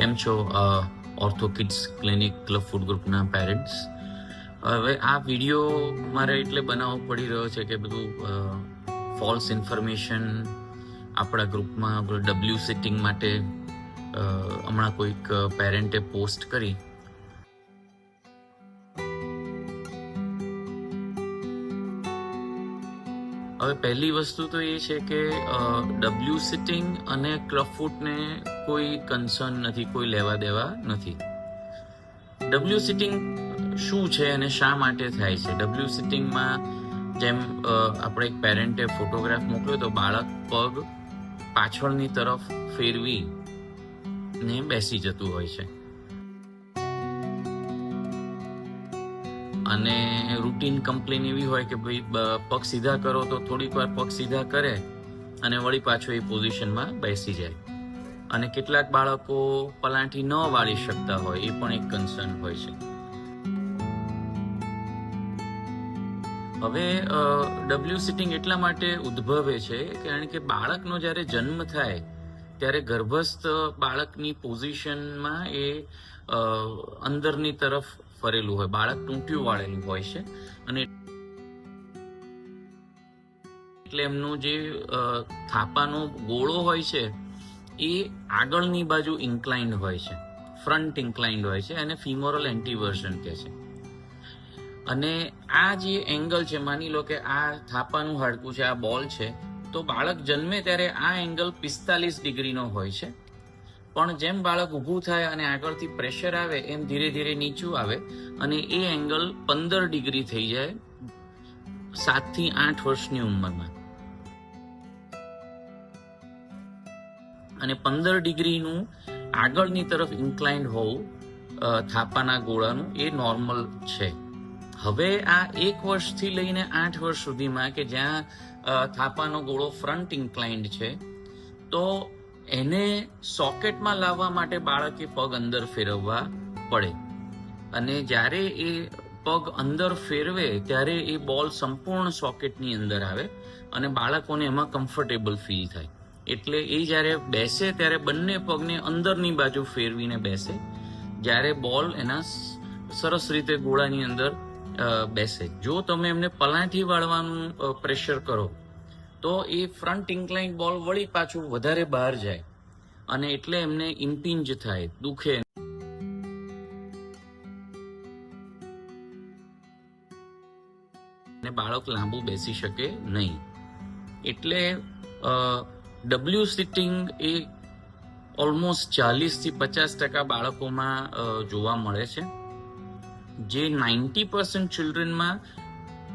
કેમ છો ortho kids clinic club food ગ્રુપના પેરેન્ટ્સ? હવે આ વિડીયો મારે એટલે બનાવવો પડી રહ્યો છે કે બધું ફોલ્સ ઇન્ફોર્મેશન આપણા ગ્રુપમાં ડબલ્યુ સિટિંગ માટે હમણાં કોઈક પેરેન્ટે પોસ્ટ કરી. હવે પહેલી વસ્તુ તો એ છે કે ડબલ્યુ સિટિંગ અને ક્લબ ફૂડને કોઈ કન્સર્ન નથી, કોઈ લેવા દેવા નથી. ડબલ્યુ સિટિંગ શું છે અને શા માટે થાય છે? ડબલ્યુ સિટિંગમાં જેમ આપણે એક પેરેન્ટે ફોટોગ્રાફ મોકલ્યો તો બાળક પગ પાછળની તરફ ફેરવી ને બેસી જતું હોય છે અને રૂટીન કમ્પ્લેન એવી હોય કે ભાઈ પગ સીધા કરો તો થોડીક વાર પગ સીધા કરે અને વળી પાછો એ પોઝિશનમાં બેસી જાય. અને કેટલાક બાળકો પલાંઠી ન વાળી શકતા હોય, એ પણ એક કન્સર્ન હોય છે. હવે ડબલ્યુ સિટિંગ એટલા માટે ઉદ્ભવે છે કારણ કે બાળકનો જ્યારે જન્મ થાય ત્યારે ગર્ભસ્થ બાળકની પોઝિશનમાં એ અંદરની તરફ ફરેલું હોય, બાળક ટૂંટિયું વાળેલું હોય છે અને એટલે એમનો જે થાપાનો ગોળો હોય છે એ આગળની બાજુ ઇન્ક્લાઇન્ડ હોય છે, ફ્રન્ટ ઇન્ક્લાઇન્ડ હોય છે, અને ફિમોરલ એન્ટીવર્ઝન કહે છે. અને આ જે એંગલ છે, માની લો કે આ થાપાનું હાડકું છે, આ બોલ છે, તો બાળક જન્મે ત્યારે આ એંગલ 45 ડિગ્રીનો હોય છે. પણ જેમ બાળક ઊભું થાય અને આગળથી પ્રેશર આવે એમ ધીરે ધીરે નીચું આવે અને એ એંગલ 15 ડિગ્રી થઈ જાય 7 થી 8 વર્ષની ઉંમરમાં. અને 15 ડિગ્રીનું આગળની તરફ ઇન્ક્લાઇન્ડ હોવું થાપાના ગોળાનું એ નોર્મલ છે. હવે આ 1 વર્ષથી લઈને 8 વર્ષ સુધીમાં કે જ્યાં થાપાનો ગોળો ફ્રન્ટ ઇન્ક્લાઇન્ડ છે, તો એને સોકેટમાં લાવવા માટે બાળકે પગ અંદર ફેરવવા પડે. અને જ્યારે એ પગ અંદર ફેરવે ત્યારે એ બોલ સંપૂર્ણ સોકેટની અંદર આવે અને બાળકોને એમાં કમ્ફર્ટેબલ ફીલ થાય. એટલે એ જ્યારે બેસે ત્યારે બંને પગને અંદરની બાજુ ફેરવીને બેસે, જ્યારે બોલ એના સરસ રીતે ગોળાની અંદર બેસે. જો તમે એમને પલાંઠી વાળવાનું પ્રેશર કરો તો એ ફ્રન્ટ ઇન્ક્લાઇન્ડ બોલ વળી પાછું વધારે બહાર જાય અને એટલે એમને ઇમ્પિંજ થાય, દુખે. અને બાળક લાંબુ બેસી શકે નહીં. એટલે ડબલ્યુ સિટિંગ એ ઓલમોસ્ટ 40 થી 50% બાળકોમાં જોવા મળે છે, જે 90% ચિલ્ડ્રનમાં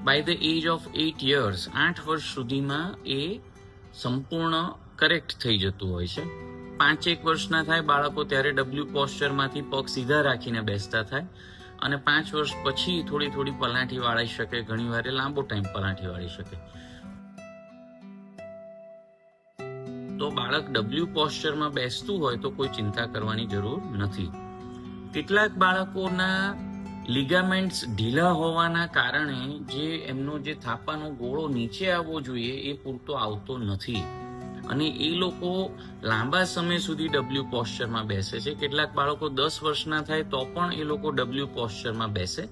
by the age of 8 years 8 વર્ષ સુધીમાં એ સંપૂર્ણ કરેક્ટ થઈ જતું હોય છે. 5-1 વર્ષના થાય બાળકો ત્યારે ડબલ્યુ પોસ્ચરમાંથી પગ સીધા રાખીને બેસતા થાય અને 5 વર્ષ પછી થોડી થોડી પલાંઠી વાળી શકે, ઘણી વાર લાંબો ટાઈમ પલાંઠી વાળી શકે. તો બાળક ડબલ્યુ પોસ્ચરમાં બેસતું હોય તો કોઈ ચિંતા કરવાની જરૂર નથી. કેટલાક બાળકોના લિગામેન્ટ્સ ઢીલા હોવાના કારણે જે એમનો જે થાપાનો ગોળો નીચે આવવો જોઈએ એ પૂરતો આવતો નથી અને એ લોકો લાંબા સમય સુધી ડબલ્યુ પોસ્ચરમાં બેસે છે. કેટલાક બાળકો 10 વર્ષના થાય તો પણ એ લોકો ડબલ્યુ પોસ્ચરમાં બેસે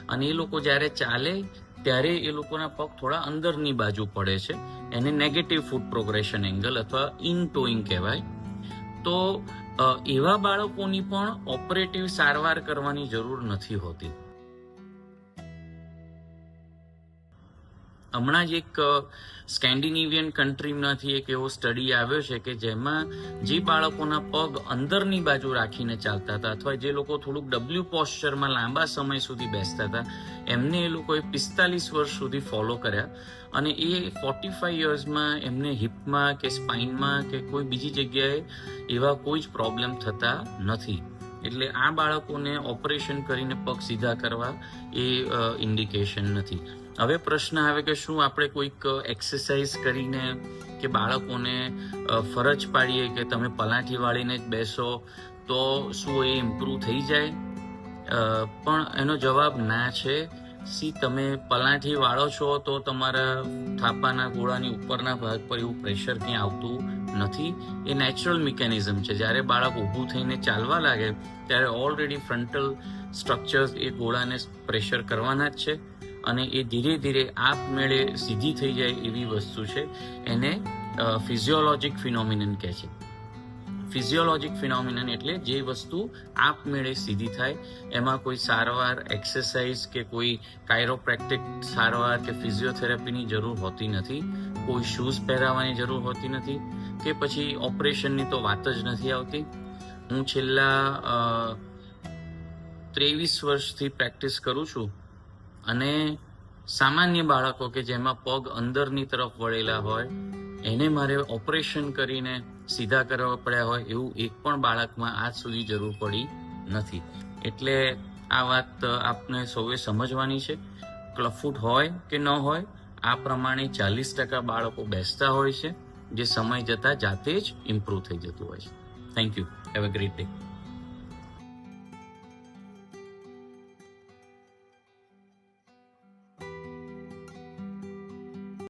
અને એ લોકો જ્યારે ચાલે ત્યારે એ લોકોના પગ થોડા અંદરની બાજુ પડે છે. એને નેગેટિવ ફૂટ પ્રોગ્રેશન એંગલ અથવા ઇન ટોઈંગ કહેવાય. તો એવા બાળકોની પણ ઓપરેટિવ સારવાર કરવાની જરૂર નથી હોતી. હમણાં જ એક સ્કેન્ડિનેવિયન કન્ટ્રીમાંથી એક એવો સ્ટડી આવ્યો છે કે જેમાં જે બાળકોના પગ અંદરની બાજુ રાખીને ચાલતા હતા અથવા જે લોકો થોડુંક ડબલ્યુ પોસ્ચરમાં લાંબા સમય સુધી બેસતા હતા, એમને એ લોકોએ 45 વર્ષ સુધી ફોલો કર્યા અને એ 45 યર્સમાં એમને હિપમાં કે સ્પાઇનમાં કે કોઈ બીજી જગ્યાએ એવા કોઈ જ પ્રોબ્લેમ થતા નથી. એટલે આ બાળકોને ઓપરેશન કરીને પગ સીધા કરવા એ ઇન્ડિકેશન નથી. હવે પ્રશ્ન આવે કે શું આપણે કોઈક એક્સરસાઇઝ કરીને કે બાળકોને ફરજ પાડીએ કે તમે પલાંઠી વાળીને જ બેસો તો શું એ ઇમ્પ્રૂવ થઈ જાય? પણ એનો જવાબ ના છે. તમે પલાંઠી વાળો છો તો તમારા થાપાના ગોળાની ઉપરના ભાગ પર એવું પ્રેશર ક્યાં આવતું નથી, એ નેચરલ મિકેનિઝમ છે. જ્યારે બાળક ઊભું થઈને ચાલવા લાગે ત્યારે ઓલરેડી ફ્રન્ટલ સ્ટ્રક્ચર્સ એ ગોળાને પ્રેશર કરવાના જ છે અને એ ધીરે ધીરે આપમેળે સીધી થઈ જાય એવી વસ્તુ છે. એને ફિઝિયોલોજિક ફિનોમિનન કહે છે. ફિઝિયોલોજિક ફિનોમિનન એટલે જે વસ્તુ આપમેળે સીધી થાય, એમાં કોઈ સારવાર, એક્સરસાઇઝ કે કોઈ કાયરોપ્રેક્ટિક સારવાર કે ફિઝિયોથેરાપીની જરૂર હોતી નથી, કોઈ શૂઝ પહેરાવવાની જરૂર હોતી નથી, કે પછી ઓપરેશનની તો વાત જ નથી આવતી. હું છેલ્લા 23 વર્ષથી પ્રેક્ટિસ કરું છું અને સામાન્ય બાળકો કે જેમાં પગ અંદરની તરફ વળેલા હોય એને મારે ઓપરેશન કરીને સીધા કરવા પડ્યા હોય એવું એક પણ બાળકમાં આજ સુધી જરૂર પડી નથી. એટલે આ વાત આપને સૌએ સમજવાની છે. ક્લબફૂટ હોય કે ન હોય, આ પ્રમાણે 40% બાળકો બેસતા હોય છે, જે સમય જતાં જાતે જ ઇમ્પ્રૂવ થઈ જતું હોય છે. Thank you. Have a great day.